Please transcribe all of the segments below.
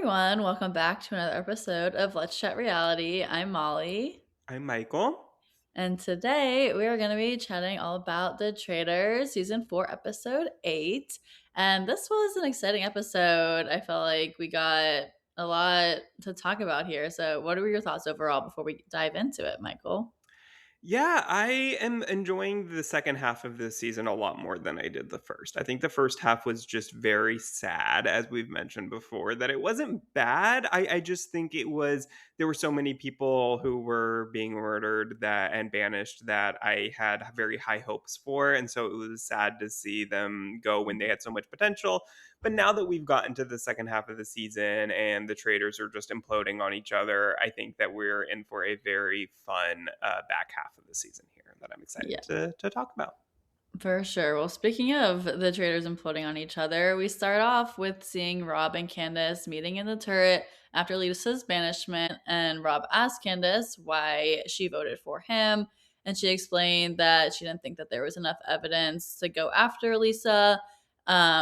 everyone. Welcome back to another episode of Let's Chat Reality. I'm Molly. I'm Michael. And today we are going to be chatting all about the Traitors, season 4, episode 8. And this was an exciting episode. I felt like we got a lot to talk about here. So, what were your thoughts overall before we dive into it, Michael? Yeah, I am enjoying the second half of this season a lot more than I did the first. I think the first half was just very sad, as we've mentioned before, that it wasn't bad. I just think there were so many people who were being murdered that and banished that I had very high hopes for. And so it was sad to see them go when they had so much potential. But now that we've gotten to the second half of the season and the traders are just imploding on each other, I think that we're in for a very fun back half of the season here that I'm excited Yeah. to talk about. For sure. Well, speaking of the traders imploding on each other, we start off with seeing Rob and Candiace meeting in the turret after Lisa's banishment, and Rob asked Candiace why she voted for him, and she explained that she didn't think that there was enough evidence to go after Lisa,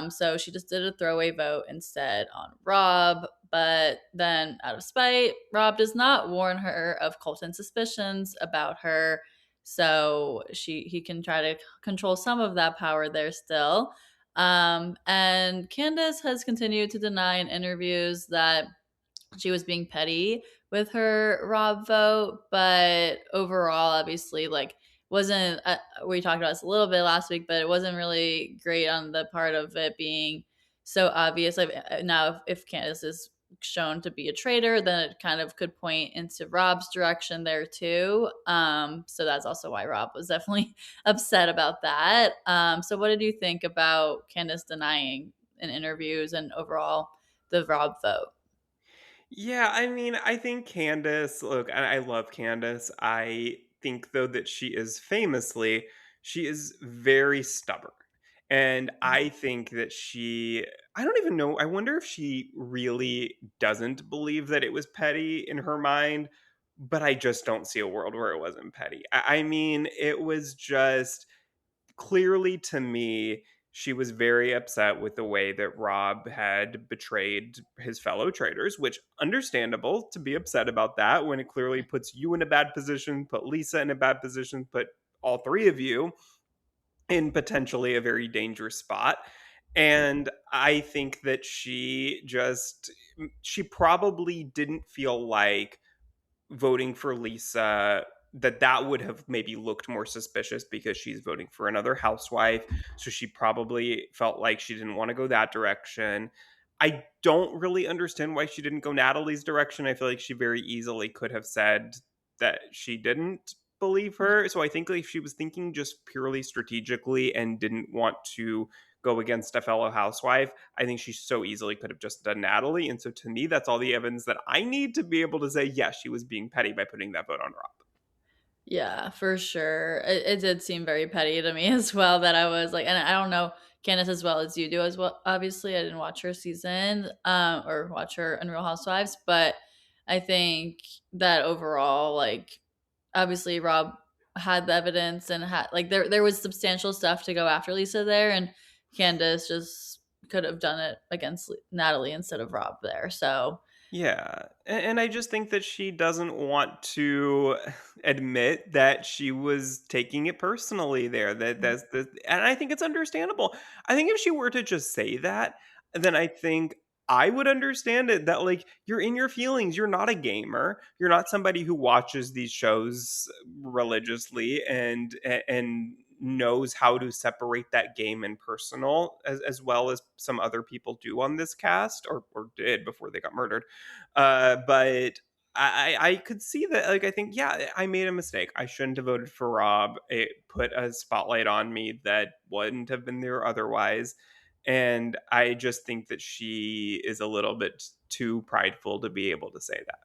so she just did a throwaway vote instead on Rob. But then, out of spite, Rob does not warn her of Colton's suspicions about her, so he can try to control some of that power there still. And Candace has continued to deny in interviews that she was being petty with her Rob vote, but overall, obviously, like, wasn't we talked about this a little bit last week, but it wasn't really great on the part of it being so obvious. Like, now, if Candace is shown to be a traitor, then it kind of could point into Rob's direction there too. So that's also why Rob was definitely upset about that. So what did you think about Candace denying in interviews and overall the Rob vote? Yeah, I mean, I think Candace, look, I love Candace. I think though that she is very stubborn. And I think that I don't even know, I wonder if she really doesn't believe that it was petty in her mind, but I just don't see a world where it wasn't petty. I mean, it was just clearly to me, she was very upset with the way that Rob had betrayed his fellow traders, which understandable to be upset about that when it clearly puts you in a bad position, put Lisa in a bad position, put all three of you in potentially a very dangerous spot. And I think that she probably didn't feel like voting for Lisa, that would have maybe looked more suspicious because she's voting for another housewife. So she probably felt like she didn't want to go that direction. I don't really understand why she didn't go Natalie's direction. I feel like she very easily could have said that she didn't believe her. So I think like she was thinking just purely strategically and didn't want to go against a fellow housewife. I think she so easily could have just done Natalie. And so to me, that's all the evidence that I need to be able to say, yes, she was being petty by putting that vote on Rob. Yeah, for sure. It did seem very petty to me as well, that I was like, and I don't know Candace as well as you do as well. Obviously, I didn't watch her season, or watch her in Real Housewives, but I think that overall, like, obviously Rob had the evidence and had, like, there was substantial stuff to go after Lisa there, and Candace just could have done it against Natalie instead of Rob there. So Yeah. And I just think that she doesn't want to admit that she was taking it personally there. And I think it's understandable. I think if she were to just say that, then I think I would understand it that like you're in your feelings. You're not a gamer. You're not somebody who watches these shows religiously and knows how to separate that game and personal as well as some other people do on this cast or did before they got murdered. But I could see that. Like, I think, yeah, I made a mistake. I shouldn't have voted for Rob. It put a spotlight on me that wouldn't have been there otherwise. And I just think that she is a little bit too prideful to be able to say that.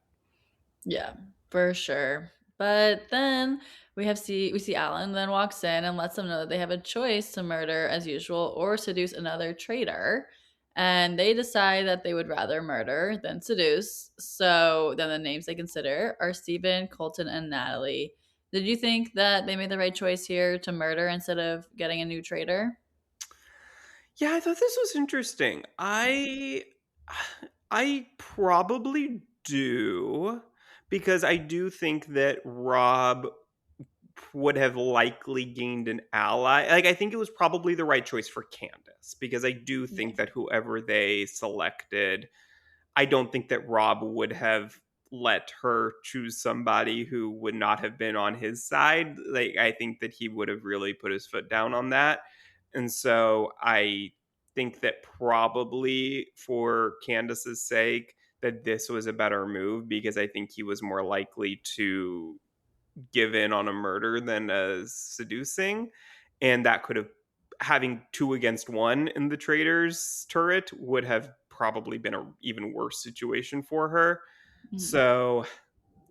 yeah, for sure. But then we see Alan then walks in and lets them know that they have a choice to murder as usual or seduce another traitor. And they decide that they would rather murder than seduce. So then the names they consider are Stephen, Colton, and Natalie. Did you think that they made the right choice here to murder instead of getting a new traitor? Yeah, I thought this was interesting. I probably do, because I do think that Rob would have likely gained an ally. Like, I think it was probably the right choice for Candace, because I do Yeah. think that whoever they selected, I don't think that Rob would have let her choose somebody who would not have been on his side. Like, I think that he would have really put his foot down on that. And so I think that probably for Candace's sake, that this was a better move, because I think he was more likely to give in on a murder than a seducing. And that could have, having two against one in the Traitors turret would have probably been a even worse situation for her. Mhm. So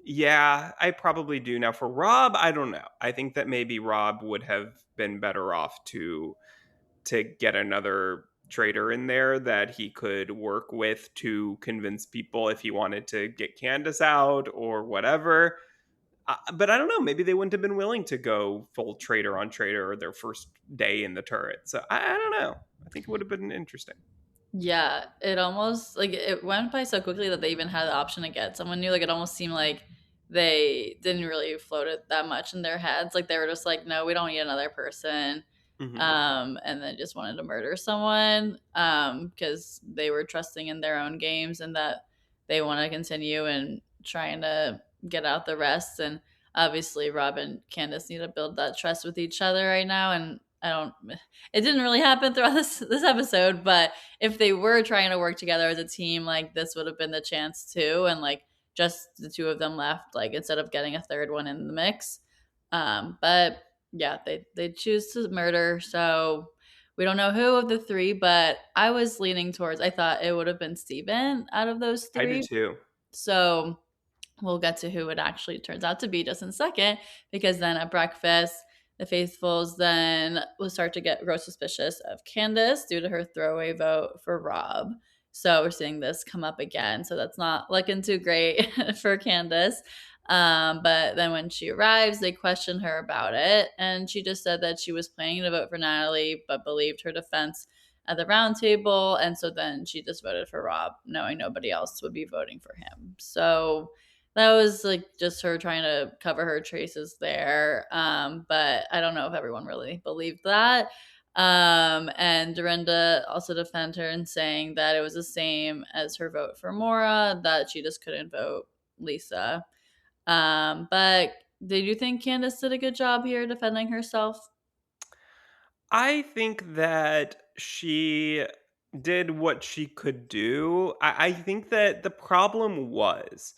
yeah, I probably do. Now for Rob, I don't know. I think that maybe Rob would have been better off to get another traitor in there that he could work with to convince people if he wanted to get Candace out or whatever. But I don't know. Maybe they wouldn't have been willing to go full traitor on traitor their first day in the turret. So I don't know. I think it would have been interesting. Yeah, it almost like it went by so quickly that they even had the option to get someone new. Like it almost seemed like they didn't really float it that much in their heads. Like they were just like, no, we don't need another person. Hmm. And then just wanted to murder someone because they were trusting in their own games and that they want to continue and trying to get out the rest. And obviously, Rob and Candace need to build that trust with each other right now. And I don't. It didn't really happen throughout this episode, but if they were trying to work together as a team, like this would have been the chance too, and like just the two of them left, like instead of getting a third one in the mix. But yeah, they choose to murder, so we don't know who of the three, but I was leaning towards I thought it would have been Steven out of those I did three. too. So we'll get to who it actually turns out to be just in a second, because then at breakfast, the faithfuls then will start to grow suspicious of Candace due to her throwaway vote for Rob. So we're seeing this come up again. So that's not looking too great for Candace. But then when she arrives, they question her about it. And she just said that she was planning to vote for Natalie, but believed her defense at the round table. And so then she just voted for Rob, knowing nobody else would be voting for him. So that was like just her trying to cover her traces there. But I don't know if everyone really believed that. And Dorinda also defended her in saying that it was the same as her vote for Mora, that she just couldn't vote Lisa. But did you think Candace did a good job here defending herself? I think that she did what she could do. I think that the problem was,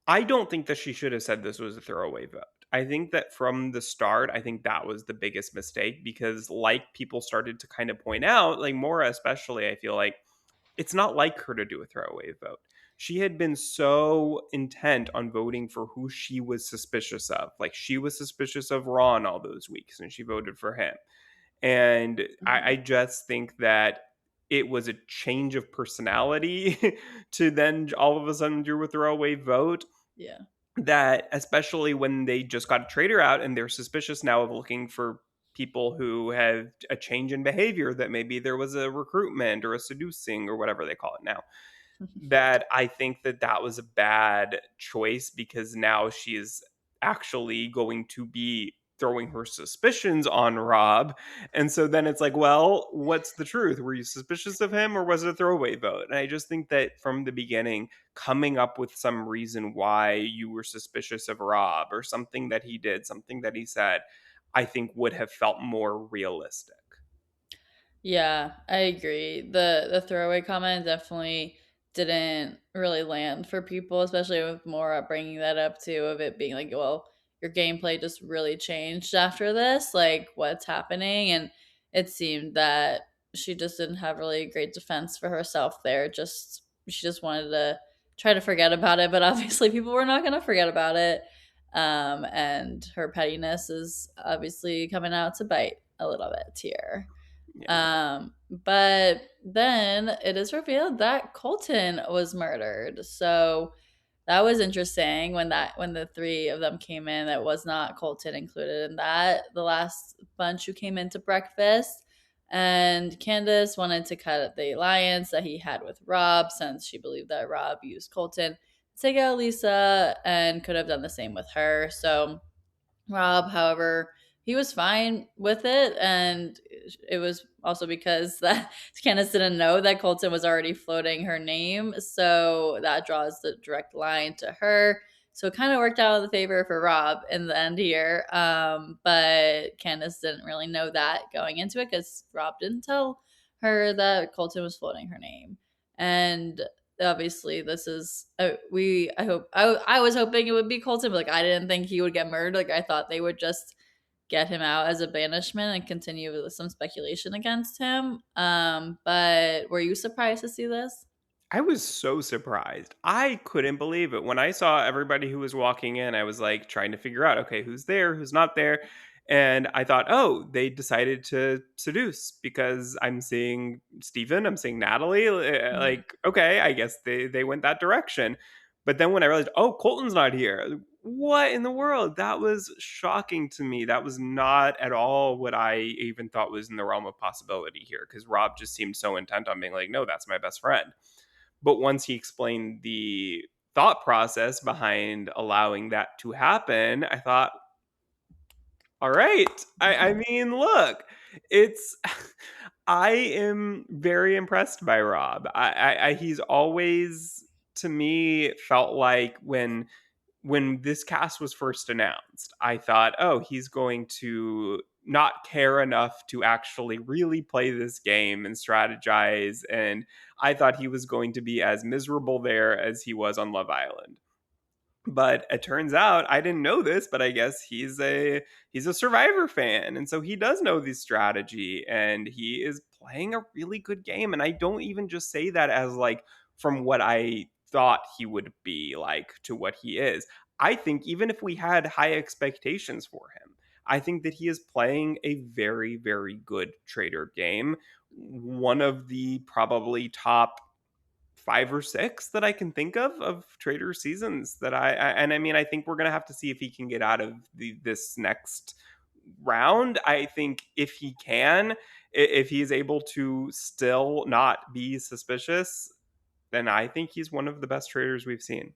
I don't think that she should have said this was a throwaway vote. I think that from the start, I think that was the biggest mistake, because, like people started to kind of point out, like Mora especially, I feel like it's not like her to do a throwaway vote. She had been so intent on voting for who she was suspicious of. Like, she was suspicious of Ron all those weeks, and she voted for him. And I Mhm. just think that it was a change of personality to then all of a sudden do a throwaway vote, Yeah. that especially when they just got a traitor out and they're suspicious now of looking for people who have a change in behavior, that maybe there was a recruitment or a seducing or whatever they call it now, that I think that that was a bad choice, because now she is actually going to be throwing her suspicions on Rob. And so then it's like, well, what's the truth? Were you suspicious of him, or was it a throwaway vote? And I just think that from the beginning, coming up with some reason why you were suspicious of Rob, or something that he did, something that he said, I think would have felt more realistic. Yeah, I agree. The throwaway comment definitely didn't really land for people, especially with Mora bringing that up too, of it being like, well, your gameplay just really changed after this. Like, what's happening? And it seemed that she just didn't have really great defense for herself there. Just she just wanted to try to forget about it, but obviously people were not going to forget about it. And her pettiness is obviously coming out to bite a little bit here. Yeah. But then it is revealed that Colton was murdered. So that was interesting when the three of them came in. That was not Colton included in that. The last bunch who came into breakfast. And Candiace wanted to cut the alliance that he had with Rob since she believed that Rob used Colton to take out Lisa and could have done the same with her. So Rob, however, he was fine with it, and it was also because that Candace didn't know that Colton was already floating her name, so that draws the direct line to her. So it kind of worked out in the favor for Rob in the end here, but Candace didn't really know that going into it because Rob didn't tell her that Colton was floating her name, and obviously this is we I was hoping it would be Colton, but like I didn't think he would get murdered. Like I thought they would just get him out as a banishment and continue with some speculation against him. But were you surprised to see this? I was so surprised. I couldn't believe it. When I saw everybody who was walking in, I was like trying to figure out, okay, who's there, who's not there. And I thought, oh, they decided to seduce because I'm seeing Steven, I'm seeing Natalie. Mhm. Like, okay, I guess they went that direction. But then when I realized, oh, Colton's not here, what in the world? That was shocking to me. That was not at all what I even thought was in the realm of possibility here because Rob just seemed so intent on being like, no, that's my best friend. But once he explained the thought process behind allowing that to happen, I thought, all right. I mean, look, it's I am very impressed by Rob. He's always to me felt like when this cast was first announced, I thought, oh, he's going to not care enough to actually really play this game and strategize. And I thought he was going to be as miserable there as he was on Love Island. But it turns out I didn't know this, but I guess he's a Survivor fan, and so he does know this strategy, and he is playing a really good game. And I don't even just say that as like from what I thought he would be like to what he is. I think even if we had high expectations for him, I think that he is playing a very, very good trader game. One of the probably top 5 or 6 that I can think of Trader seasons that and I mean, I think we're gonna have to see if he can get out of this next round. I think if he can, if he's able to still not be suspicious, then I think he's one of the best traders we've seen.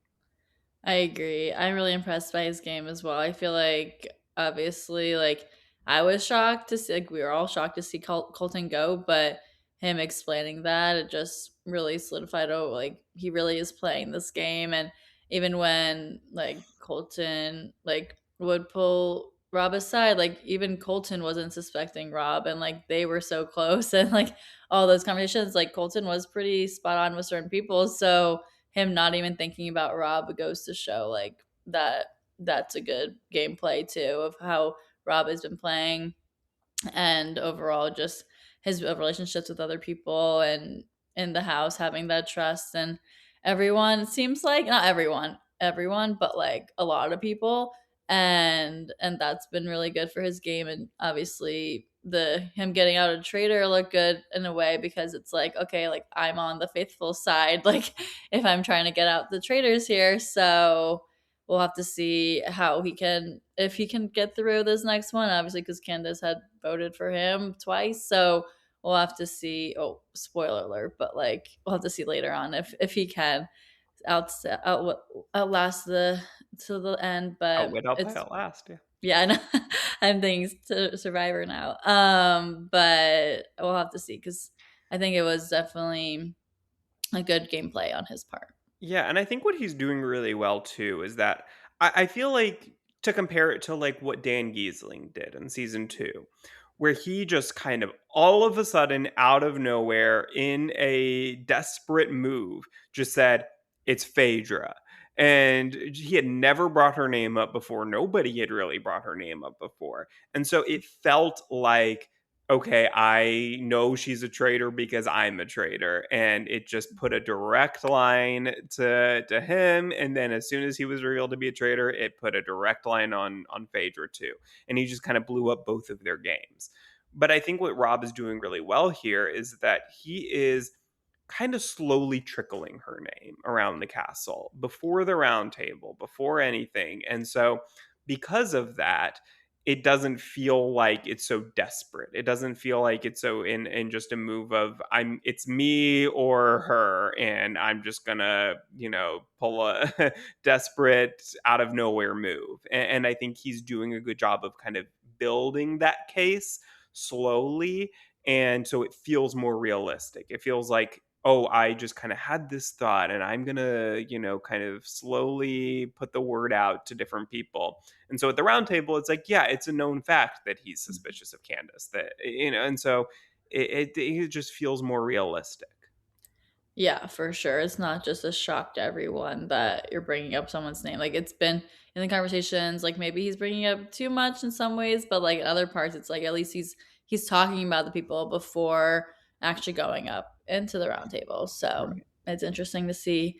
I agree. I'm really impressed by his game as well. I feel like obviously, like I was shocked to see, like we were all shocked to see Colton go, but him explaining that it just really solidified. Oh, like he really is playing this game, and even when like Colton like would pull Rob aside, like even Colton wasn't suspecting Rob, and like they were so close, and like all those conversations, like Colton was pretty spot on with certain people, so him not even thinking about Rob goes to show like that's a good gameplay too of how Rob has been playing and overall just his relationships with other people and in the house having that trust and everyone seems like not everyone but like a lot of people and that's been really good for his game and obviously the him getting out of Traitor looked good in a way because it's like okay like I'm on the faithful side like if I'm trying to get out the traitors here so we'll have to see how he can if he can get through this next one obviously because Candace had voted for him twice so we'll have to see oh spoiler alert but like we'll have to see later on if he can out, out outlast the to the end but Outwit, outplay, it's outlast, yeah. yeah I know I'm thinking to Survivor now but we'll have to see because I think it was definitely a good gameplay on his part. Yeah, and I think what he's doing really well too is that I feel like to compare it to like what Dan Giesling did in season 2, where he just kind of all of a sudden out of nowhere in a desperate move just said it's Phaedra. And he had never brought her name up before. Nobody had really brought her name up before. And so it felt like okay, I know she's a traitor because I'm a traitor. And it just put a direct line to him. And then as soon as he was revealed to be a traitor, it put a direct line on Phaedra too. And he just kind of blew up both of their games. But I think what Rob is doing really well here is that he is kind of slowly trickling her name around the castle before the round table, before anything. And so because of that, it doesn't feel like it's so desperate. It doesn't feel like it's so in just a move of it's me or her, and I'm just gonna, pull a desperate out of nowhere move. And I think he's doing a good job of kind of building that case slowly, and so it feels more realistic. It feels like, oh, I just kind of had this thought, and I'm gonna, kind of slowly put the word out to different people. And so at the round table, it's like, yeah, it's a known fact that he's suspicious of Candace. That, and so it just feels more realistic. Yeah, for sure. It's not just a shock to everyone that you're bringing up someone's name. Like it's been in the conversations, like maybe he's bringing up too much in some ways, but like in other parts, it's like at least he's talking about the people before actually going up into the round table. So Right. it's interesting to see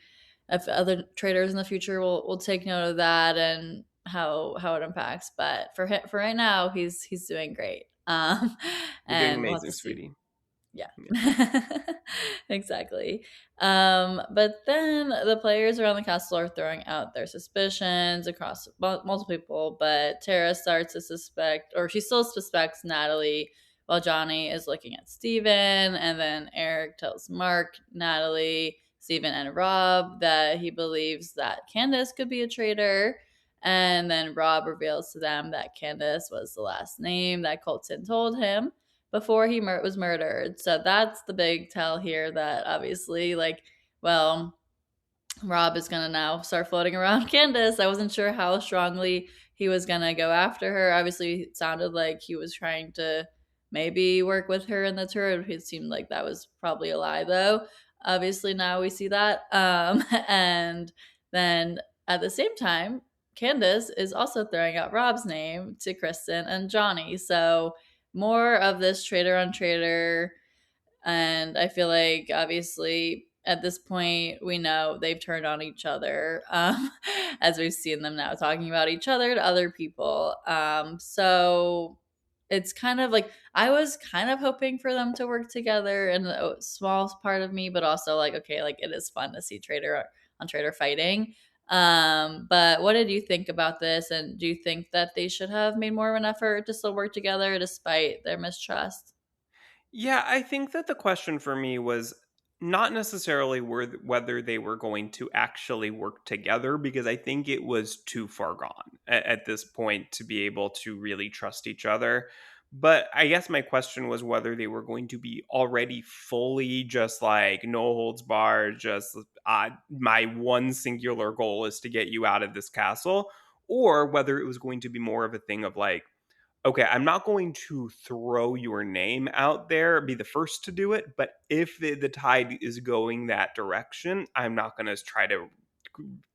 if other traders in the future will take note of that and how it impacts. But for him, for right now, he's doing great. You're doing And we'll have to amazing, see. sweetie. Yeah. Yeah. Exactly. But then the players around the castle are throwing out their suspicions across multiple people, but Tara starts to suspect, or she still suspects Natalie, while Johnny is looking at Steven, and then Eric tells Mark, Natalie, Steven, and Rob that he believes that Candace could be a traitor. And then Rob reveals to them that Candace was the last name that Colton told him before he was murdered. So that's the big tell here that obviously, like, well, Rob is gonna now start floating around Candace. I wasn't sure how strongly he was gonna go after her. Obviously, it sounded like he was trying to maybe work with her in the turret. It seemed like that was probably a lie, though. Obviously, now we see that. And then at the same time, Candace is also throwing out Rob's name to Kristen and Johnny. So more of this traitor on traitor, and I feel like obviously at this point we know they've turned on each other, as we've seen them now talking about each other to other people. So it's kind of like I was kind of hoping for them to work together in a small part of me, but also like, okay, like it is fun to see traitor on traitor fighting. But what did you think about this? And do you think that they should have made more of an effort to still work together despite their mistrust? Yeah, I think that the question for me was not necessarily whether they were going to actually work together, because I think it was too far gone at this point to be able to really trust each other. But I guess my question was whether they were going to be already fully just like no holds barred, just my one singular goal is to get you out of this castle, or whether it was going to be more of a thing of like, okay, I'm not going to throw your name out there, be the first to do it, but if the tide is going that direction, I'm not going to try to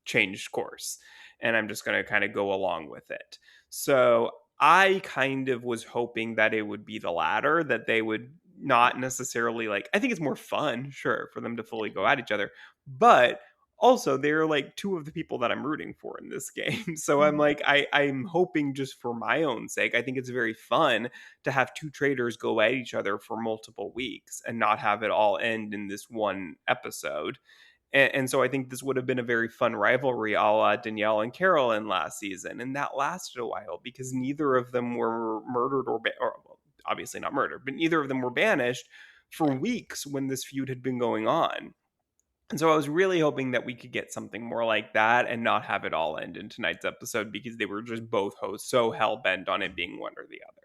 change course. And I'm just going to kind of go along with it. So I kind of was hoping that it would be the latter, that they would not necessarily like, I think it's more fun, sure, for them to fully go at each other. But also they're like two of the people that I'm rooting for in this game. So I'm Mhm. like, I'm hoping just for my own sake. I think it's very fun to have two traders go at each other for multiple weeks and not have it all end in this one episode. And so I think this would have been a very fun rivalry a la Danielle and Carolyn last season. And that lasted a while because neither of them were murdered or well, obviously not murdered, but neither of them were banished for Yeah. weeks when this feud had been going on. And so I was really hoping that we could get something more like that and not have it all end in tonight's episode because they were just both hosts so hell bent on it being one or the other.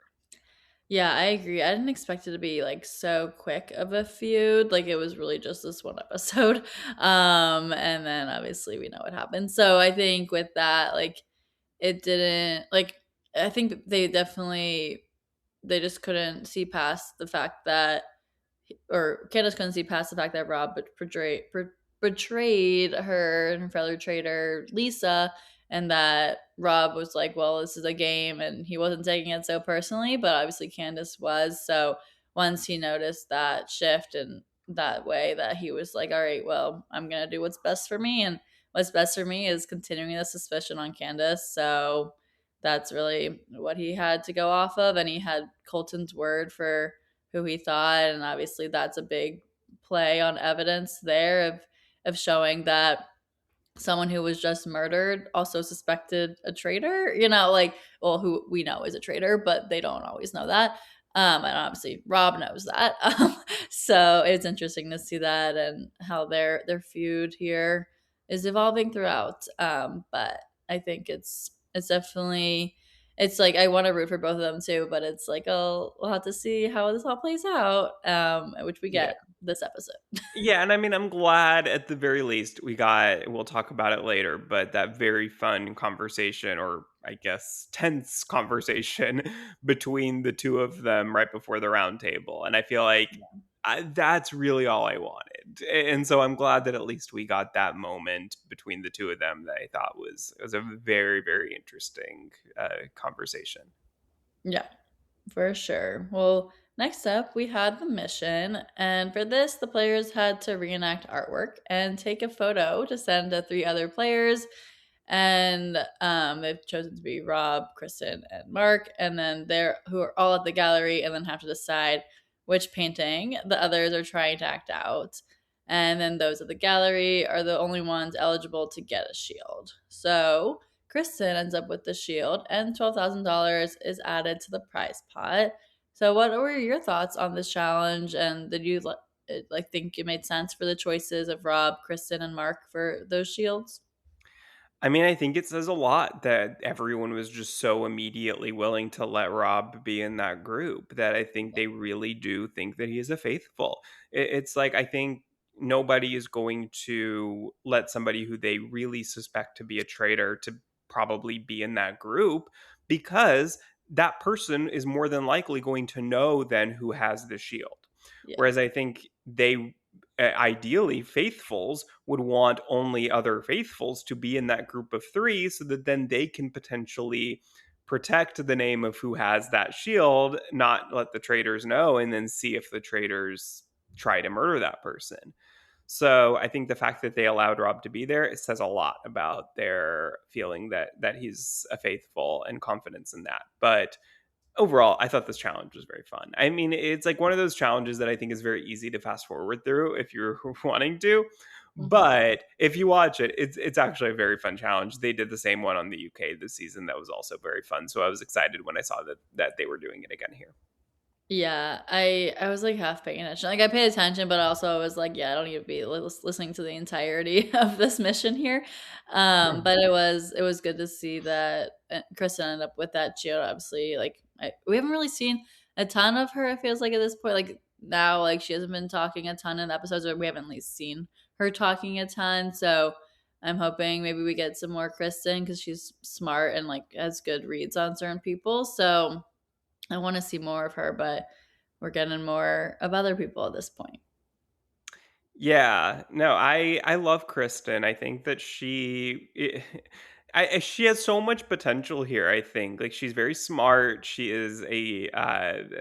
Yeah, I agree. I didn't expect it to be like so quick of a feud. Like it was really just this one episode. And then obviously we know what happened. So I think with that, like it didn't like I think they definitely they just couldn't see past the fact that or Candace couldn't see past the fact that Rob betrayed her and her fellow traitor Lisa, and that Rob was like, "Well, this is a game," and he wasn't taking it so personally, but obviously Candace was. So once he noticed that shift and that way, that he was like, "All right, well, I'm gonna do what's best for me," and what's best for me is continuing the suspicion on Candace. So that's really what he had to go off of, and he had Colton's word for who he thought, and obviously that's a big play on evidence there of showing that someone who was just murdered also suspected a traitor, you know, like, well, who we know is a traitor, but they don't always know that. And obviously Rob knows that. So it's interesting to see that and how their feud here is evolving throughout. But I think it's definitely, it's like I want to root for both of them too, but it's like, oh, we'll have to see how this all plays out, which we Yeah. get this episode. Yeah, and I mean, I'm glad at the very least we'll talk about it later, but that very fun conversation, or I guess tense conversation between the two of them right before the round table. And I feel like that's really all I wanted. And so I'm glad that at least we got that moment between the two of them that I thought was a very, very interesting conversation. Yeah. For sure. Well, next up, we had the mission. And for this, the players had to reenact artwork and take a photo to send to three other players. And they've chosen to be Rob, Kristen, and Mark. And then they're who are all at the gallery and then have to decide which painting the others are trying to act out. And then those at the gallery are the only ones eligible to get a shield. So Kristen ends up with the shield, and $12,000 is added to the prize pot. So, what were your thoughts on this challenge? And did you like think it made sense for the choices of Rob, Kristen, and Mark for those shields? I mean, I think it says a lot that everyone was just so immediately willing to let Rob be in that group that I think they really do think that he is a faithful. It's like, I think nobody is going to let somebody who they really suspect to be a traitor to probably be in that group, because that person is more than likely going to know then who has the shield. Yeah, Whereas I think they ideally faithfuls would want only other faithfuls to be in that group of three so that then they can potentially protect the name of who has that shield, not let the traitors know, and then see if the traitors try to murder that person. So I think the fact that they allowed Rob to be there, it says a lot about their feeling that he's a faithful and confidence in that. But overall, I thought this challenge was very fun. I mean, it's like one of those challenges that I think is very easy to fast forward through if you're wanting to. hmm But if you watch it, it's actually a very fun challenge. They did the same one on the UK this season that was also very fun. So I was excited when I saw that they were doing it again here. yeah. I was like half paying attention. Like I paid attention, but also I was like, yeah, I don't need to be listening to the entirety of this mission here. But it was good to see that Kristen ended up with that shield. Obviously, like we haven't really seen a ton of her. It feels like at this point, like now, like she hasn't been talking a ton in episodes, or we haven't at least seen her talking a ton. So I'm hoping maybe we get some more Kristen because she's smart and like has good reads on certain people. So I want to see more of her, but we're getting more of other people at this point. Yeah, no, I love Kristen. I think that she has so much potential here. I think like she's very smart. She is a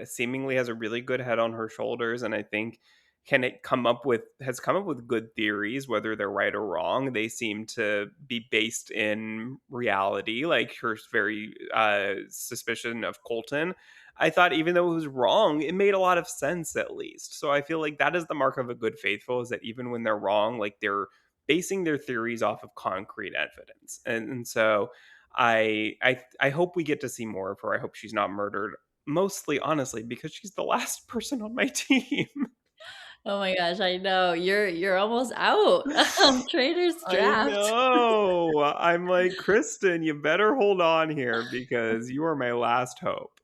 seemingly has a really good head on her shoulders, and I think can it come up with has come up with good theories, whether they're right or wrong. They seem to be based in reality. Like her very suspicion of Colton, I thought even though it was wrong, it made a lot of sense at least. So I feel like that is the mark of a good faithful, is that even when they're wrong, like they're basing their theories off of concrete evidence. And so I hope we get to see more of her. I hope she's not murdered. Mostly honestly because she's the last person on my team. Oh my gosh, I know. You're almost out. Traitors I draft. know. I'm like, Kristen, you better hold on here because you are my last hope.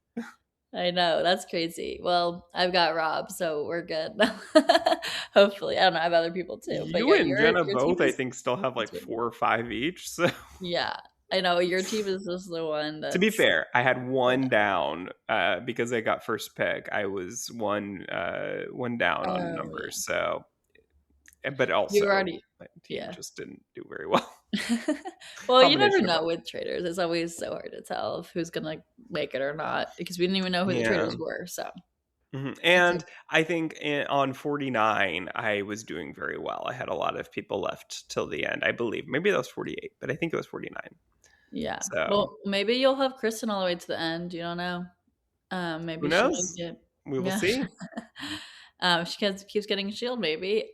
I know. That's crazy. Well, I've got Rob, so we're good. Hopefully. I don't know, I have other people too. But You yeah, and Jenna your team both, I is think, still have like between you. 4 or 5 each. So Yeah. I know your team is just the one to be that's fair, I had going one down. down because I got first pick. I was one down on Oh yeah. numbers. So, but You're also already my team yeah. just didn't do very well. Well, you never Combination of know both. with traders. It's always so hard to tell if who's gonna make it or not because we didn't even know who the Yeah. traders were. So it's And I think on 49, I was doing very well. I had a lot of people left till the end, I believe. Maybe that was 48, but I think it was 49. yeah. So Well, maybe you'll have Kristen all the way to the end. You don't know. who Maybe she might knows? get We will yeah. see. She keeps getting a shield. Maybe.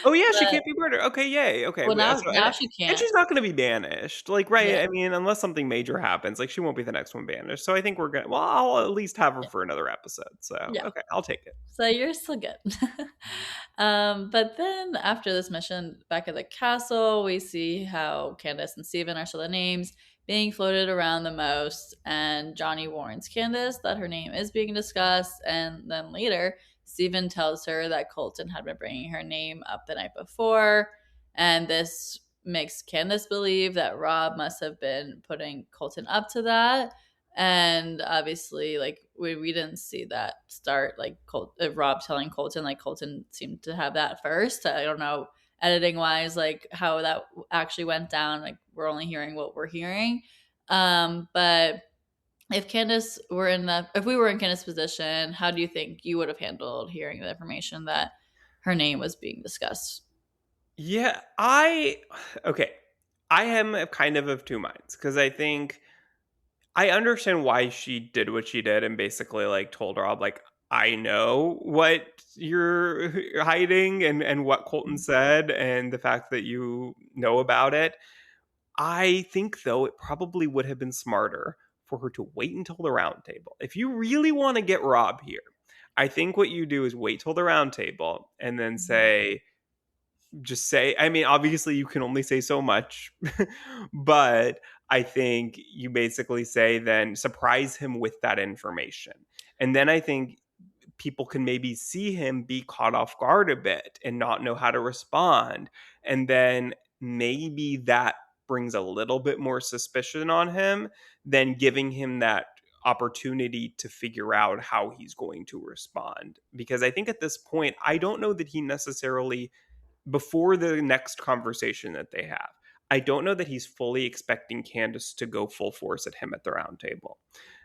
Oh, yeah, she But can't be murdered. Okay, yay. Okay, well, w now so she and can't. she's not gonna be banished, like, Yeah, right? I mean, unless something major happens, like, she won't be the next one banished, so I think we're gonna well, I'll at least have her yeah, for another episode, so, yeah. okay, I'll take it. So you're still good. But then after this mission back at the castle, we see how Candace and Steven are still the names being floated around the most, and Johnny warns Candace that her name is being discussed, and then later, Steven tells her that Colton had been bringing her name up the night before, and this makes Candace believe that Rob must have been putting Colton up to that, and obviously like we didn't see that start like Rob telling Colton, like Colton seemed to have that first. I don't know editing wise like how that actually went down, like we're only hearing what we're hearing. But if we were in Candace's position, how do you think you would have handled hearing the information that her name was being discussed? Yeah, okay, I am kind of 2 minds because I think I understand why she did what she did and basically, like, told Rob, like, "I know what you're hiding and what Colton said and the fact that you know about it." I think, though, it probably would have been smarter for her to wait until the round table. If you really wanna get Rob here, I think what you do is wait till the round table and then just say I mean, obviously, you can only say so much, but I think you basically say then surprise him with that information. And then I think people can maybe see him be caught off guard a bit and not know how to respond. And then maybe that brings a little bit more suspicion on him than giving him that opportunity to figure out how he's going to respond. Because I think at this point, I don't know that he necessarily before the next conversation that they have. I don't know that he's fully expecting Candace to go full force at him at the round table.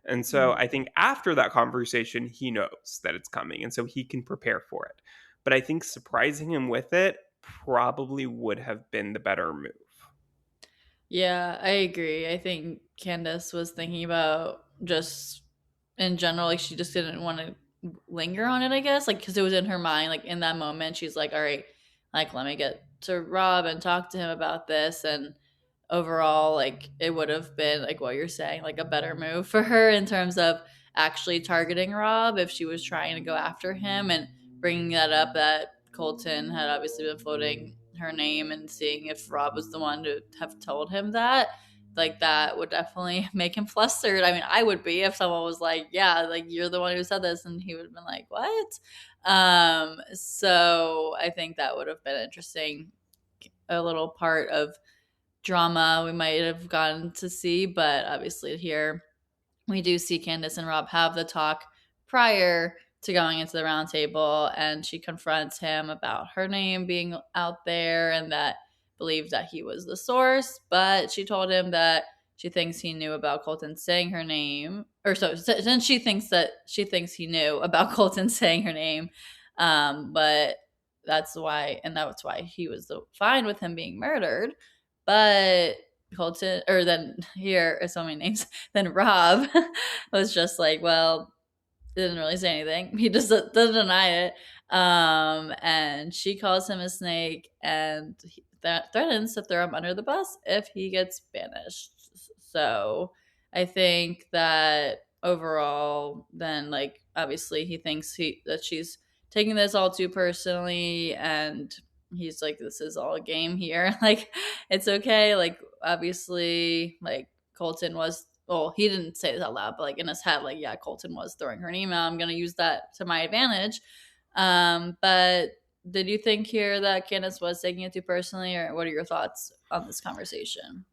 And so I think after that conversation, he knows that it's coming. And so he can prepare for it. But I think surprising him with it probably would have been the better move. Yeah, I agree. I think Candace was thinking about just in general, like she just didn't want to linger on it, I guess, like because it was in her mind, like in that moment, she's like, all right, like let me get to Rob and talk to him about this. And overall, like it would have been like what you're saying, like a better move for her in terms of actually targeting Rob if she was trying to go after him and bringing that up that Colton had obviously been floating her name and seeing if Rob was the one to have told him that. Like that would definitely make him flustered. I mean, I would be if someone was like, "Yeah, like you're the one who said this," and he would have been like, "What?" So I think that would have been interesting, a little part of drama we might have gotten to see, but obviously here we do see Candace and Rob have the talk prior to going into the round table, and she confronts him about her name being out there and that believed that he was the source, but she told him that she thinks he knew about Colton saying her name, or so then she thinks he knew about Colton saying her name, but that's why he was fine with him being murdered, but Colton, or then here are so many names. Then Rob was just like, well, didn't really say anything. He just doesn't deny it. And she calls him a snake and that threatens to throw him under the bus if he gets banished. So I think that overall, then like obviously he thinks that she's taking this all too personally, and he's like, this is all a game here. Like it's okay. Like obviously, like Colton was, well, he didn't say this out loud, but like in his head, like, yeah, Colton was throwing her an email. I'm going to use that to my advantage. But did you think here that Candace was taking it too personally, or what are your thoughts on this conversation?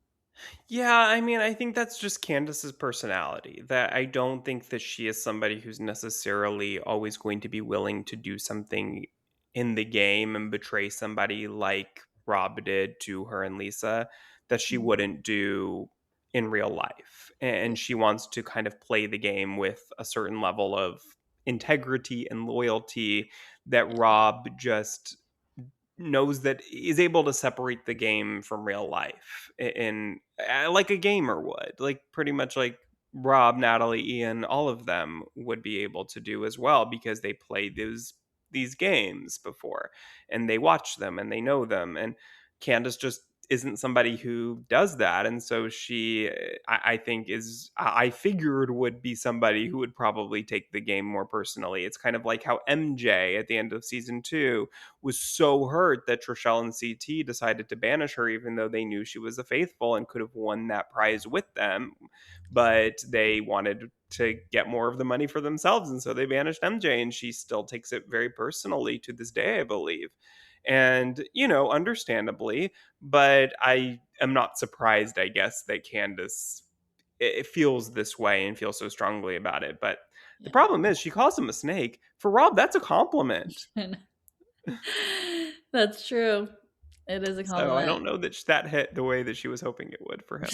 Yeah, I mean, I think that's just Candace's personality. That I don't think that she is somebody who's necessarily always going to be willing to do something in the game and betray somebody like Rob did to her and Lisa that she Mhm. wouldn't do in real life. And she wants to kind of play the game with a certain level of integrity and loyalty that Rob just knows that is able to separate the game from real life in like a gamer would, like pretty much like Rob, Natalie, Ian, all of them would be able to do as well because they play these games before, and they watch them and they know them. And Candace just isn't somebody who does that, and so she, I think, I figured would be somebody who would probably take the game more personally. It's kind of like how MJ at the end of season 2 was so hurt that Trishelle and CT decided to banish her, even though they knew she was a faithful and could have won that prize with them, but they wanted to get more of the money for themselves, and so they banished MJ, and she still takes it very personally to this day, I believe. And, understandably, but I am not surprised, I guess, that Candace it feels this way and feels so strongly about it. But the Yeah. problem is she calls him a snake. For Rob, that's a compliment. That's true. It is a So I compliment. don't know that that hit the way that she was hoping it would for him.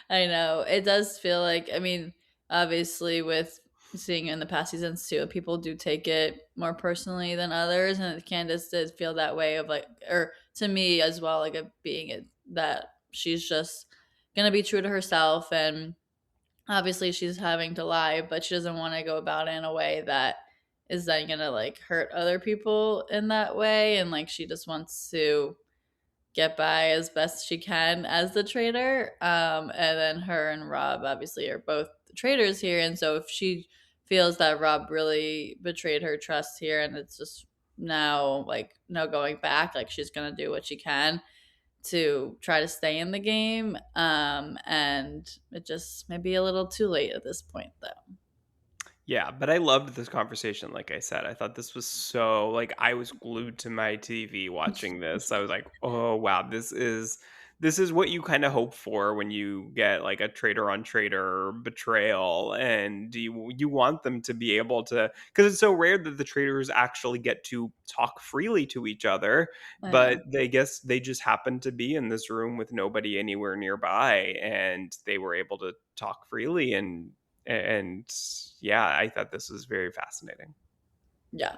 I know. It does feel like, I mean, obviously, with seeing in the past seasons too, people do take it more personally than others. And Candace did feel that way of like, or to me as well, like a being it, that she's just going to be true to herself. And obviously, she's having to lie, but she doesn't want to go about it in a way that is then going to like hurt other people in that way. And like, she just wants to get by as best she can as the traitor. And then her and Rob obviously are both traitors here. And so if she feels that Rob really betrayed her trust here and it's just now like no going back, like she's gonna do what she can to try to stay in the game. And it just may be a little too late at this point though. Yeah, but I loved this conversation, like I said. I thought this was so like, I was glued to my TV watching this. I was like, "Oh, wow, this is what you kinda hope for when you get, like, a traitor on traitor betrayal." And you want them to be able to, because it's so rare that the traitors actually get to talk freely to each other, I but know. they guess they just happened to be in this room with nobody anywhere nearby, and they were able to talk freely. And yeah, I thought this was very fascinating. Yeah,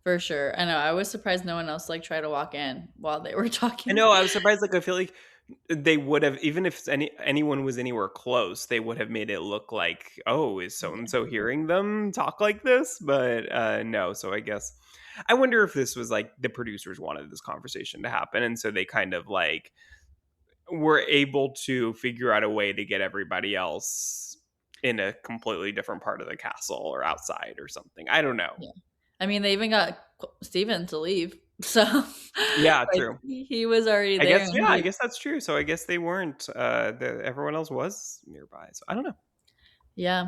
for sure. I know. I was surprised no one else like tried to walk in while they were I talking. know, I was surprised, like, I feel like they would have, even if anyone was anywhere close, they would have made it look like, "Oh, is so and Yeah. so hearing them talk like this?" But, no, so I guess I wonder if this was, like, the producers wanted this conversation to happen, and so they kind of, like, were able to figure out a way to get everybody else in a completely different part of the castle or outside or something. I don't know. Yeah. I mean, they even got Steven to leave. So, Yeah, like, true. he was already there and I he guess that's true. So I guess they weren't, everyone else was nearby. So I don't know. yeah.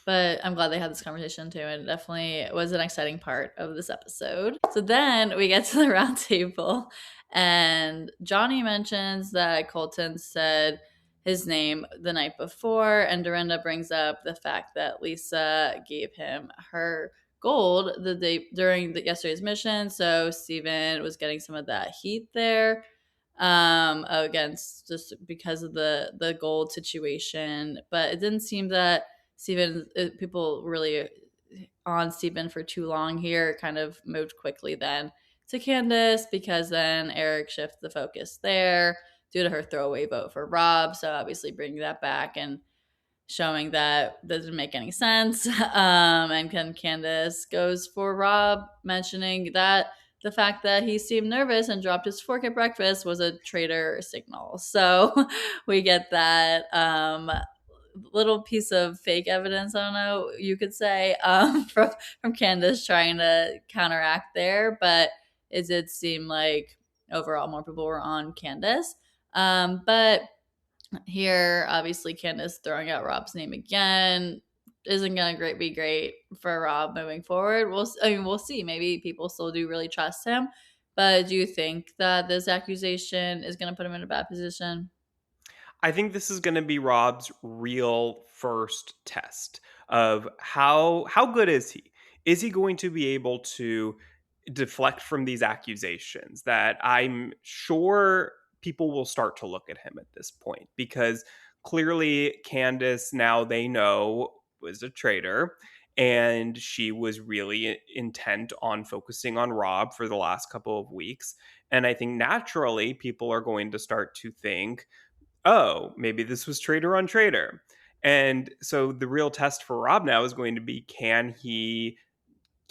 But I'm glad they had this conversation too. It definitely was an exciting part of this episode. So then we get to the round table, and Johnny mentions that Colton said his name the night before, and Dorinda brings up the fact that Lisa gave him her gold the day during yesterday's mission. So Steven was getting some of that heat there against just because of the gold situation. But it didn't seem that Steven, people really on Steven for too long here. Kind of moved quickly then to Candiace because then Eric shifted the focus there due to her throwaway vote for Rob. So obviously bringing that back and showing that doesn't make any sense. And then Candiace goes for Rob, mentioning that the fact that he seemed nervous and dropped his fork at breakfast was a traitor signal. So we get that little piece of fake evidence, I don't know, you could say, from Candiace trying to counteract there. But it did seem like overall more people were on Candiace. But here, obviously, Candiace throwing out Rob's name again isn't going to be great for Rob moving forward. We'll see. Maybe people still do really trust him, but do you think that this accusation is going to put him in a bad position? I think this is going to be Rob's real first test of how good is he? Is he going to be able to deflect from these accusations that I'm sure people will start to look at him at this point, because clearly Candace, now they know, was a traitor, and she was really intent on focusing on Rob for the last couple of weeks. And I think naturally people are going to start to think, oh, maybe this was traitor on traitor. And so the real test for Rob now is going to be, can he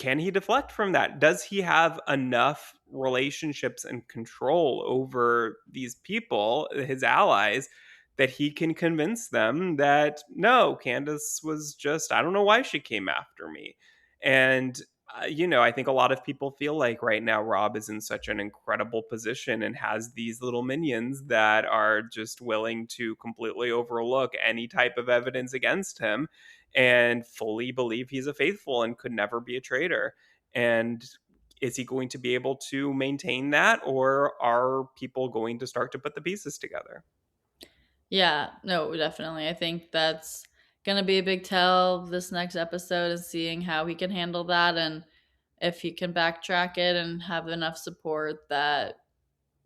can he deflect from that? Does he have enough relationships and control over these people, his allies, that he can convince them that no, Candace was just, I don't know why she came after me. And I think a lot of people feel like right now Rob is in such an incredible position and has these little minions that are just willing to completely overlook any type of evidence against him and fully believe he's a faithful and could never be a traitor. And is he going to be able to maintain that, or are people going to start to put the pieces together? Yeah, no, definitely. I think that's gonna be a big tell this next episode is seeing how he can handle that and if he can backtrack it and have enough support that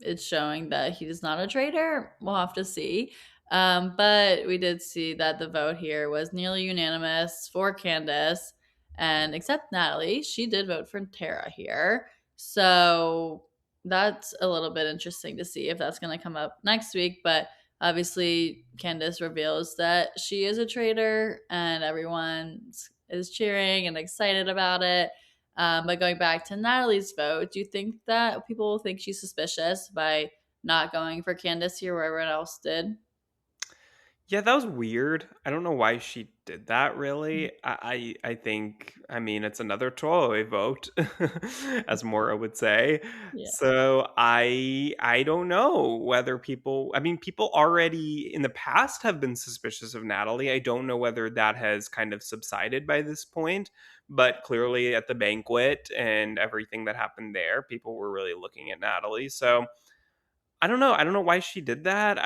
it's showing that he's not a traitor. We'll have to see. But we did see that the vote here was nearly unanimous for Candace, and except Natalie, she did vote for Tara here. So that's a little bit interesting to see if that's going to come up next week. But obviously, Candace reveals that she is a traitor, and everyone is cheering and excited about it. But going back to Natalie's vote, do you think that people will think she's suspicious by not going for Candace here where everyone else did? Yeah, that was weird. I don't know why she did that really. I think, I mean, it's another toy vote, as Mora would say. Yeah. So I don't know whether people, I mean, people already in the past have been suspicious of Natalie. I don't know whether that has kind of subsided by this point, but clearly at the banquet and everything that happened there, people were really looking at Natalie. So I don't know. I don't know why she did that.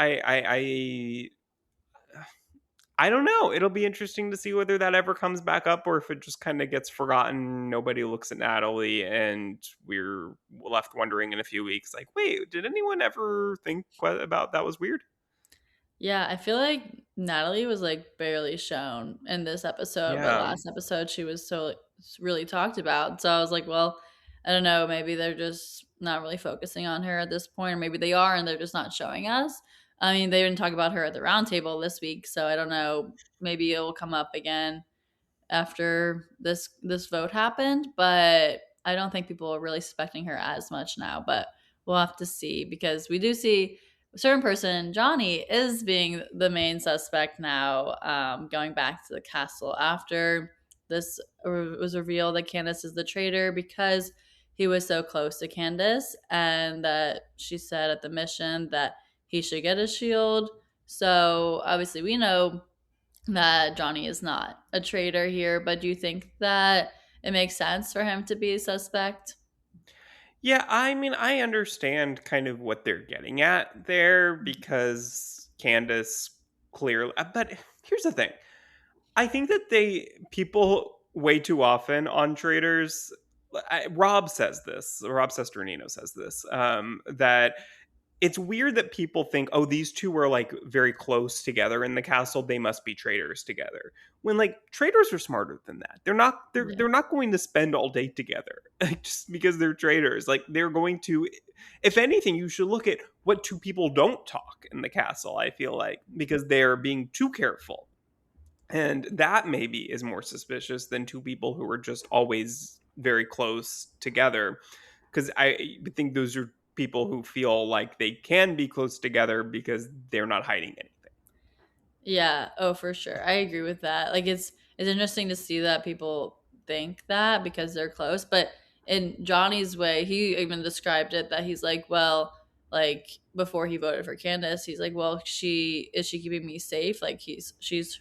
I don't know. It'll be interesting to see whether that ever comes back up or if it just kind of gets forgotten. Nobody looks at Natalie, and we're left wondering in a few weeks, like, wait, did anyone ever think about that was weird? Yeah, I feel like Natalie was like barely shown in this episode, but Yeah. last episode she was so really talked about. So I was like, well, I don't know, maybe they're just not really focusing on her at this point, or maybe they are and they're just not showing us. I mean, they didn't talk about her at the round table this week, so I don't know. Maybe it will come up again after this vote happened, but I don't think people are really suspecting her as much now. But we'll have to see because we do see a certain person, Johnny, is being the main suspect now, going back to the castle after this was revealed that Candace is the traitor because he was so close to Candace and that she said at the mission that he should get a shield. So obviously we know that Johnny is not a traitor here, but do you think that it makes sense for him to be a suspect? Yeah, I mean, I understand kind of what they're getting at there because Candace clearly, but here's the thing. I think that people way too often on traders. Rob says this. Rob Sesternino says this. That it's weird that people think, oh, these two were like very close together in the castle. They must be traitors together. When like traitors are smarter than that. They're not. Yeah. They're not going to spend all day together just because they're traitors. Like they're going to. If anything, you should look at what two people don't talk in the castle. I feel like because they're being too careful, and that maybe is more suspicious than two people who are just always very close together. Because I think those are people who feel like they can be close together because they're not hiding anything. Yeah, oh for sure. I agree with that. Like it's interesting to see that people think that because they're close, but in Johnny's way, he even described it that he's like, well, like before he voted for Candace, he's like, well, she keeping me safe? Like she's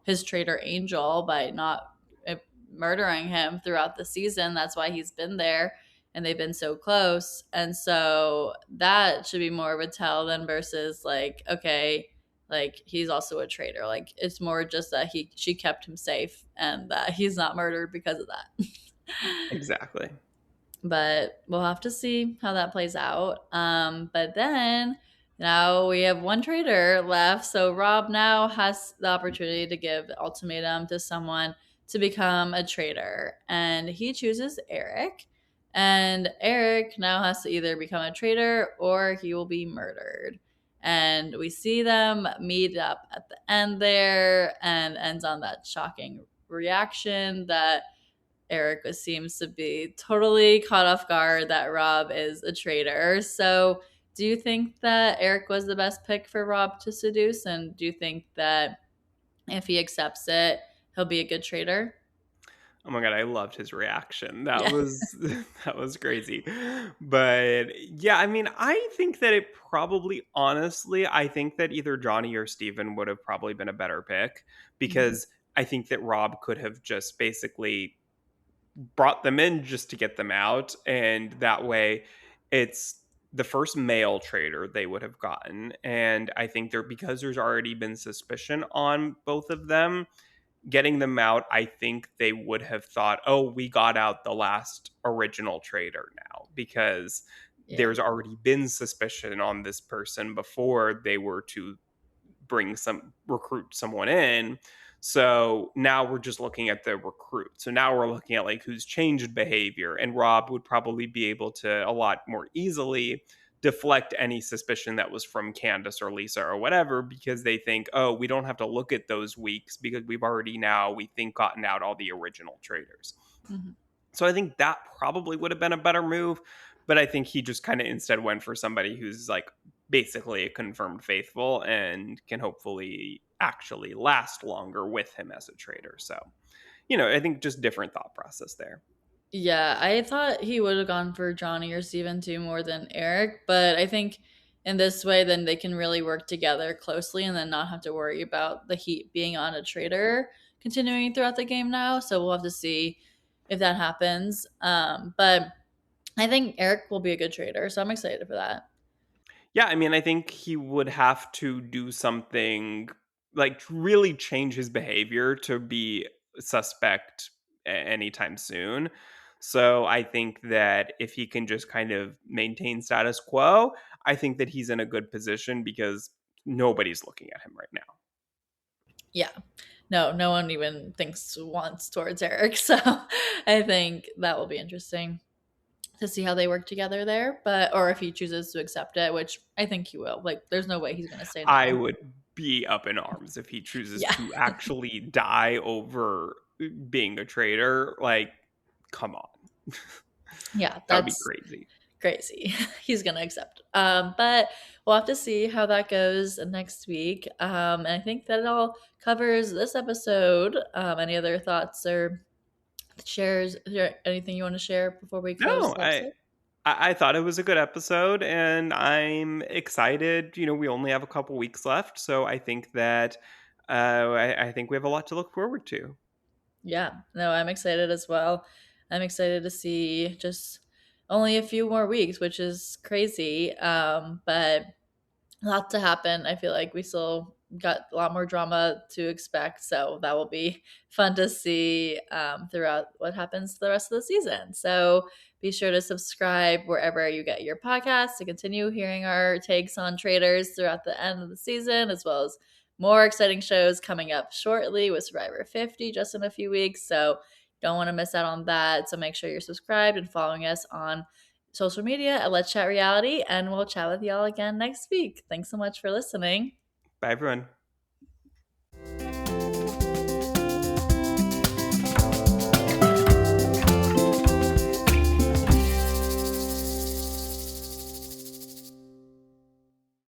his traitor angel by not uh, murdering him throughout the season. That's why he's been there and they've been so close. And so that should be more of a tell than versus like, okay, like he's also a traitor. Like it's more just that she kept him safe and that he's not murdered because of that. Exactly. But we'll have to see how that plays out. But then now we have one traitor left, so Rob now has the opportunity to give the ultimatum to someone to become a traitor, and he chooses Eric. And Eric now has to either become a traitor or he will be murdered. And we see them meet up at the end there and ends on that shocking reaction that Eric seems to be totally caught off guard that Rob is a traitor. So, do you think that Eric was the best pick for Rob to seduce? And do you think that if he accepts it, he'll be a good traitor? Oh my god, I loved his reaction. That Yeah. was that was crazy. But yeah, I mean, I think that it probably honestly, I think that either Johnny or Steven would have probably been a better pick Mhm. because I think that Rob could have just basically brought them in just to get them out, and that way it's the first male trader they would have gotten. And I think there, because there's already been suspicion on both of them, getting them out, I think they would have thought, oh, we got out the last original trader now, because Yeah. there's already been suspicion on this person before they were to recruit someone in. So now we're just looking at the recruit. So now we're looking at like who's changed behavior, and Rob would probably be able to a lot more easily deflect any suspicion that was from Candice or Lisa or whatever, because they think, oh, we don't have to look at those weeks because we've already now, we think, gotten out all the original traders. Mhm. So I think that probably would have been a better move, but I think he just kind of instead went for somebody who's like basically a confirmed faithful and can hopefully actually last longer with him as a trader. So, I think just different thought process there. Yeah, I thought he would have gone for Johnny or Steven too more than Eric, but I think in this way then they can really work together closely and then not have to worry about the heat being on a traitor continuing throughout the game now. So we'll have to see if that happens. But I think Eric will be a good traitor, so I'm excited for that. Yeah, I mean, I think he would have to do something like really change his behavior to be suspect anytime soon. So I think that if he can just kind of maintain status quo, I think that he's in a good position because nobody's looking at him right now. Yeah. No, no one even thinks once towards Eric. So I think that will be interesting to see how they work together there, but or if he chooses to accept it, which I think he will. Like, there's no way he's going to say I no. would be up in arms if he chooses Yeah, to actually die over being a traitor. Like, come on. yeah, That would be that's crazy. crazy. He's going to accept. But we'll have to see how that goes next week. And I think that it all covers this episode. Any other thoughts or shares? Is there anything you want to share before we close No, the I episode? I thought it was a good episode, and I'm excited. We only have a couple weeks left, so I think that I think we have a lot to look forward to. Yeah, no, I'm excited as well. I'm excited to see just only a few more weeks, which is crazy. But lot to happen. I feel like we still got a lot more drama to expect, so that will be fun to see throughout what happens the rest of the season. So be sure to subscribe wherever you get your podcasts to continue hearing our takes on traders throughout the end of the season, as well as more exciting shows coming up shortly with Survivor 50 just in a few weeks. So don't want to miss out on that. So make sure you're subscribed and following us on social media at Let's Chat Reality, and we'll chat with y'all again next week. Thanks so much for listening. Bye, everyone.